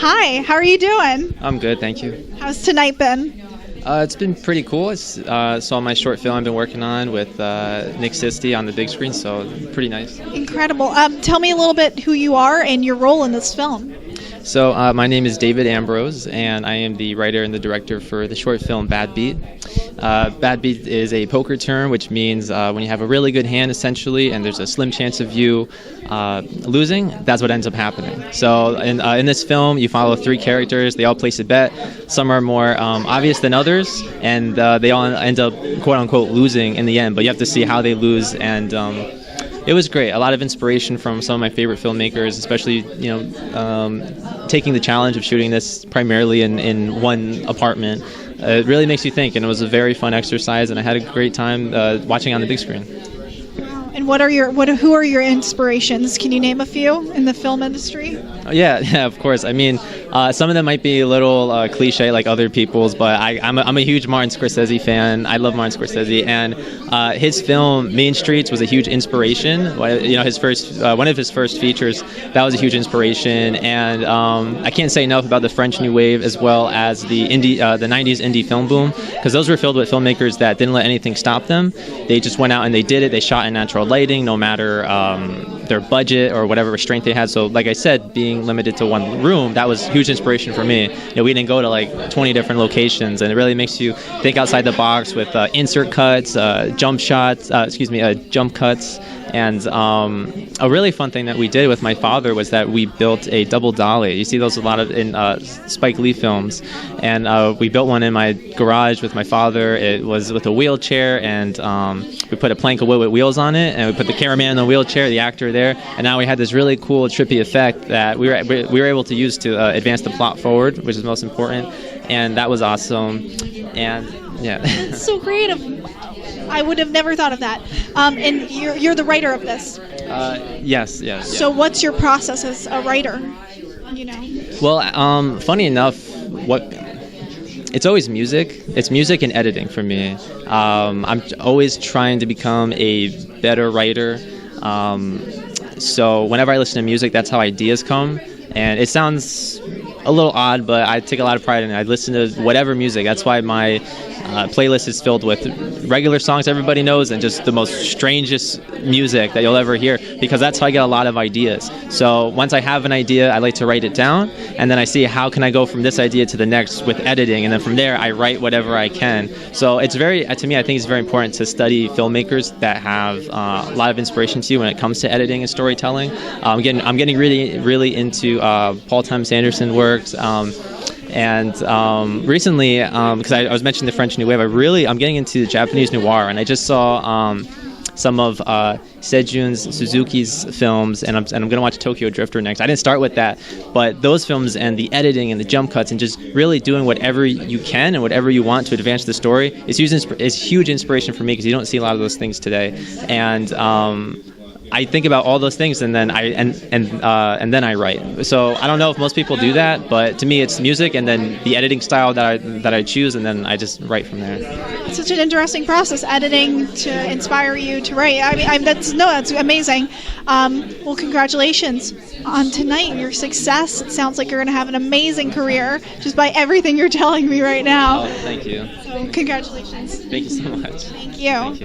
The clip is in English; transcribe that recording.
Hi, how are you doing? I'm good, thank you. How's tonight been? It's been pretty cool. It's saw my short film I've been working on with Nick Sisti on the big screen, so pretty nice. Incredible. Tell me a little bit who you are and your role in this film. So my name is David Ambrose, and I am the writer and the director for the short film Bad Beat. Bad Beat is a poker term, which means when you have a really good hand, essentially, and there's a slim chance of you losing, that's what ends up happening. So in this film, you follow three characters. They all place a bet. Some are more obvious than others, and they all end up, quote-unquote, losing in the end. But you have to see how they lose, and it was great. A lot of inspiration from some of my favorite filmmakers, especially, taking the challenge of shooting this primarily in one apartment. It really makes you think, and it was a very fun exercise, and I had a great time watching on the big screen. And who are your inspirations? Can you name a few in the film industry? Yeah, of course. I mean, some of them might be a little cliche like other people's, but I'm a huge Martin Scorsese fan. I love Martin Scorsese, and his film Mean Streets was a huge inspiration. His first one of his first features, that was a huge inspiration. And I can't say enough about the French New Wave as well as the the '90s indie film boom, because those were filled with filmmakers that didn't let anything stop them. They just went out and they did it. They shot in natural lighting, no matter their budget or whatever restraint they had. So, like I said, being limited to one room, that was huge inspiration for me. We didn't go to like 20 different locations, and it really makes you think outside the box with insert cuts, jump cuts. And a really fun thing that we did with my father was that we built a double dolly. You see those a lot of in Spike Lee films, and we built one in my garage with my father. It was with a wheelchair, and we put a plank of wood with wheels on it, and we put the cameraman in the wheelchair, the actor there, and now we had this really cool, trippy effect that we were able to use to advance the plot forward, which is most important, and that was awesome. And yeah, it's so creative. I would have never thought of that. And you're the writer of this. Yes. So what's your process as a writer? Well, funny enough, it's always music. It's music and editing for me. I'm always trying to become a better writer. So whenever I listen to music, that's how ideas come. And it sounds a little odd, but I take a lot of pride in it. I listen to whatever music. That's why my playlist is filled with regular songs everybody knows and just the most strangest music that you'll ever hear, because that's how I get a lot of ideas. So once I have an idea, I like to write it down, and then I see how can I go from this idea to the next with editing, and then from there I write whatever I can. So it's to me, I think it's very important to study filmmakers that have a lot of inspiration to you when it comes to editing and storytelling. I'm getting really into Paul Thomas Anderson works. And recently, because I was mentioning the French New Wave, I'm getting into Japanese noir, and I just saw some of Seijun Suzuki's films, and I'm going to watch Tokyo Drifter next. I didn't start with that, but those films and the editing and the jump cuts and just really doing whatever you can and whatever you want to advance the story is huge inspiration for me, because you don't see a lot of those things today. And I think about all those things, and then I write. So I don't know if most people do that, but to me it's music and then the editing style that I choose, and then I just write from there. It's such an interesting process, editing to inspire you to write. That's amazing. Well, congratulations on tonight and your success. It sounds like you're going to have an amazing career just by everything you're telling me right now. Oh, thank you. So congratulations. Thank you so much. Thank you.